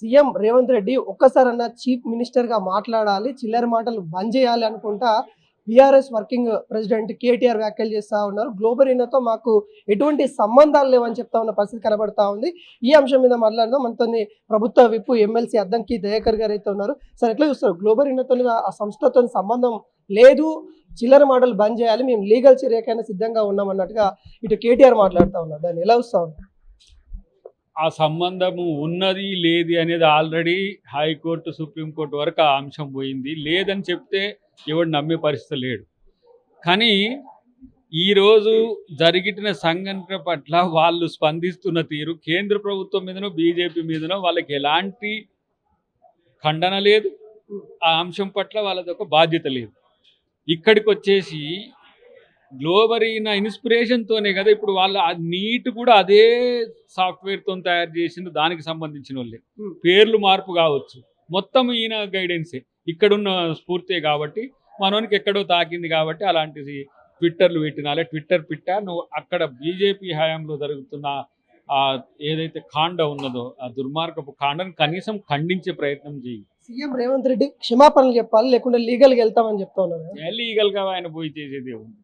CM Revanth Reddy ఒక్కసారన్నా chief మినిస్టర్‌గా మాట్లాడాలి, చిల్లర మాటలు బంద్ చేయాలి అనుకుంటా బీఆర్ఎస్ వర్కింగ్ ప్రెసిడెంట్ కేటీఆర్ వ్యాఖ్యలు చేస్తా ఉన్నారు. గ్లోబల్ ఇన్నర్‌తో మాకు ఎటువంటి సంబంధాలు లేవని చెప్తా ఉన్న పరిస్థితి కనబడతా ఉంది. ఈ అంశం మీద మాట్లాడదాం. మనతోని ప్రభుత్వ విప్ ఎమ్మెల్సీ అద్దంకి దయాకర్ గారు అయితే ఉన్నారు. సార్ ఎట్లా చూస్తారు? గ్లోబల్ ఇన్నర్‌తోని ఆ సంస్థతోని సంబంధం లేదు, చిల్లర మాటలు బంద్ చేయాలి, మేము లీగల్ చర్యకైనా సిద్ధంగా ఉన్నాం అన్నట్టుగా ఇటు కేటీఆర్ మాట్లాడుతా ఉన్నారు. దాన్ని ఎలా చూస్తా ఉన్నారు? ఆ సంబంధము ఉన్నది లేది అనేది ఆల్రెడీ హైకోర్టు సుప్రీంకోర్టు వరకు ఆ అంశం పోయింది. లేదని చెప్తే ఎవడు నమ్మే పరిస్థితి లేడు. కానీ ఈరోజు జరిగిన సంఘటన పట్ల వాళ్ళు స్పందిస్తున్న తీరు కేంద్ర ప్రభుత్వం మీదనో బీజేపీ మీదనో వాళ్ళకి ఎలాంటి ఖండన లేదు. ఆ అంశం పట్ల వాళ్ళది ఒక బాధ్యత లేదు. ఇక్కడికి వచ్చేసి గ్లోబరీన ఇన్స్పిరేషన్తోనే కదా ఇప్పుడు వాళ్ళ నీట్ కూడా అదే సాఫ్ట్వేర్తో తయారు చేసింది, దానికి సంబంధించిన వాళ్ళే. పేర్లు మార్పు కావచ్చు, మొత్తం ఈయన గైడెన్సే, ఇక్కడున్న స్ఫూర్తే కాబట్టి మనోనికి ఎక్కడో తాకింది కాబట్టి అలాంటిది ట్విట్టర్లు పెట్టినాలే. ట్విట్టర్ నువ్వు అక్కడ బీజేపీ హయాంలో జరుగుతున్న ఏదైతే కాండ ఉన్నదో ఆ దుర్మార్గపు కాండను కనీసం ఖండించే ప్రయత్నం చేయి. సీఎం రేవంత్ రెడ్డి క్షమాపణలు చెప్పాలి, లేకుంటే లీగల్గా వెళ్తామని చెప్తా ఉన్నారు. లీగల్గా ఆయన పోయి చేసేది ఉంది,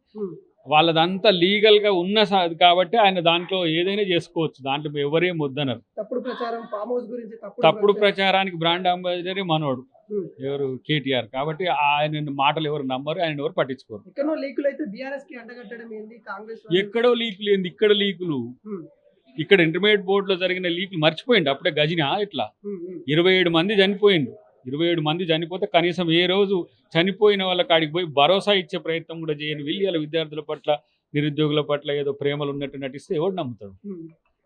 వాళ్ళదంతా లీగల్గా ఉన్న కాబట్టి ఆయన దాంట్లో ఏదైనా చేసుకోవచ్చు. దాంట్లో ఎవరేం వద్దనరు. తప్పుడు ప్రచారానికి బ్రాండ్ అంబాసిడర్ మనోడు ఎవరు కేటీఆర్ కాబట్టి ఆయన మాటలు ఎవరు నమ్మరు, ఆయన ఎవరు పట్టించుకోరు. ఎక్కడో లీకులు ఏంది, ఇక్కడ లీకులు, ఇక్కడ ఇంటర్మీడియట్ బోర్డులో జరిగిన లీకులు మర్చిపోయింది అప్పుడే గజినా. ఇట్లా 27 మంది చనిపోయిండు. 27 మంది చనిపోతే కనీసం ఏ రోజు చనిపోయిన వాళ్ళ కాడికి పోయి భరోసా ఇచ్చే ప్రయత్నం కూడా చేయని వీళ్ళ విద్యార్థుల పట్ల నిరుద్యోగుల పట్ల ఏదో ప్రేమలు ఉన్నట్టు నటిస్తే ఎవడు నమ్ముతాడు?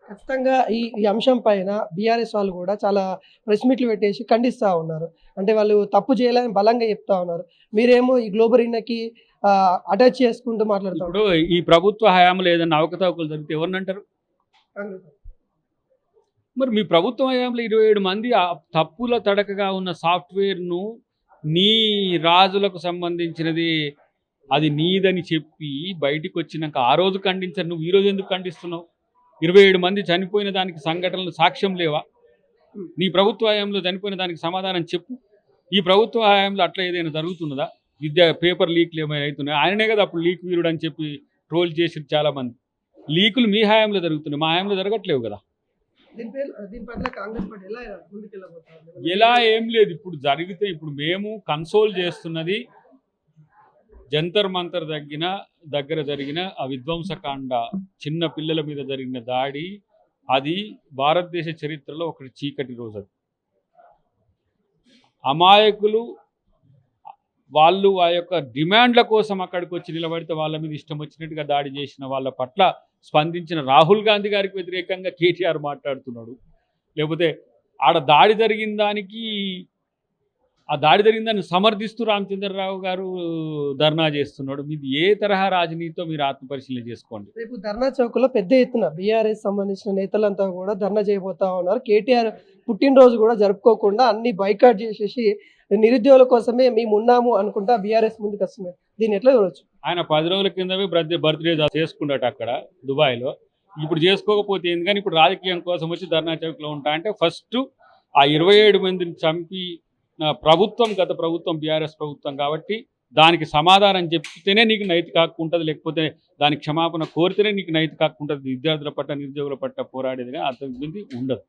ఖచ్చితంగా ఈ అంశం పైన బీఆర్ఎస్ వాళ్ళు కూడా చాలా ప్రెస్ మీట్లు పెట్టేసి ఖండిస్తూ ఉన్నారు. అంటే వాళ్ళు తప్పు చేయాలని బలంగా చెప్తా ఉన్నారు. మీరేమో ఈ గ్లోబల్ ఇన్నర్‌కి అటాచ్ చేసుకుంటూ మాట్లాడుతారు. ఇప్పుడు ఈ ప్రభుత్వ హయాంలో ఏదైనా అవకతవకలు జరిగితే ఎవరిని అంటారు? మరి మీ ప్రభుత్వం హయాంలో 27 మంది తప్పుల తడకగా ఉన్న సాఫ్ట్వేర్ను నీ రాజులకు సంబంధించినది అది నీదని చెప్పి బయటికి వచ్చినాక ఆ రోజు ఖండించారు, నువ్వు ఈరోజు ఎందుకు ఖండిస్తున్నావు? 27 మంది చనిపోయిన దానికి సంఘటనలు సాక్ష్యం లేవా? నీ ప్రభుత్వ హయాంలో చనిపోయిన దానికి సమాధానం చెప్పు. ఈ ప్రభుత్వ హయాంలో అట్లా ఏదైనా జరుగుతున్నదా? పేపర్ లీక్లు ఏమైనా అవుతున్నాయి? ఆయననే కదా అప్పుడు లీక్ వీరుడు అని చెప్పి ట్రోల్ చేసి చాలామంది. లీకులు మీ హయాంలో జరుగుతున్నాయి, మా హయాంలో జరగట్లేవు కదా. ఎలా ఏం లేదు. ఇప్పుడు జరిగితే ఇప్పుడు మేము కన్సోల్ చేస్తున్నది జంతర్ మంతర్ దగ్గర జరిగిన ఆ విధ్వంసకాండ, చిన్న పిల్లల మీద జరిగిన దాడి, అది భారతదేశ చరిత్రలో ఒక చీకటి రోజు. అది అమాయకులు వాళ్ళు ఆ యొక్క డిమాండ్ల కోసం అక్కడికి వచ్చి నిలబడితే వాళ్ళ మీద ఇష్టం వచ్చినట్టుగా దాడి చేసిన వాళ్ళ పట్ల స్పందించిన రాహుల్ గాంధీ గారికి వ్యతిరేకంగా కేటీఆర్ మాట్లాడుతున్నాడు. లేకపోతే ఆడ దాడి జరిగిన దానికి ఆ దాడి జరిగిందని సమర్థిస్తూ రామచంద్రరావు గారు ధర్నా చేస్తున్నాడు. మీది ఏ తరహా రాజనీతితో మీరు ఆత్మపరిశీలన చేసుకోండి. రేపు ధర్నా చౌక్లో పెద్ద ఎత్తున బీఆర్ఎస్ సంబంధించిన నేతలంతా కూడా ధర్నా చేయబోతా ఉన్నారు. కేటీఆర్ పుట్టినరోజు కూడా జరుపుకోకుండా అన్ని బైకాట్ చేసేసి నిరుద్యోగుల కోసమే మేము ఉన్నాము అనుకుంటా బీఆర్ఎస్ ముందుకు వస్తుంది. దీన్ని ఎట్లా చూడొచ్చు? ఆయన 10 రోజుల కిందమే బర్త్డే చేసుకున్నట్టు అక్కడ దుబాయ్లో. ఇప్పుడు చేసుకోకపోతే ఏంది? కానీ ఇప్పుడు రాజకీయం కోసం వచ్చి ధర్నా చౌక్లో ఉంటా అంటే ఫస్ట్ ఆ 27 మందిని చంపి ప్రభుత్వం, గత ప్రభుత్వం బీఆర్ఎస్ ప్రభుత్వం కాబట్టి దానికి సమాధానం చెప్తేనే నీకు నైతిక హక్కు ఉంటుంది, లేకపోతే దానికి క్షమాపణ కోరితేనే నీకు నైతిక హక్కు ఉంటుంది. విద్యార్థుల పట్ల నిరుద్యోగుల పట్ల పోరాడేదిగా అర్థం ఉండదు.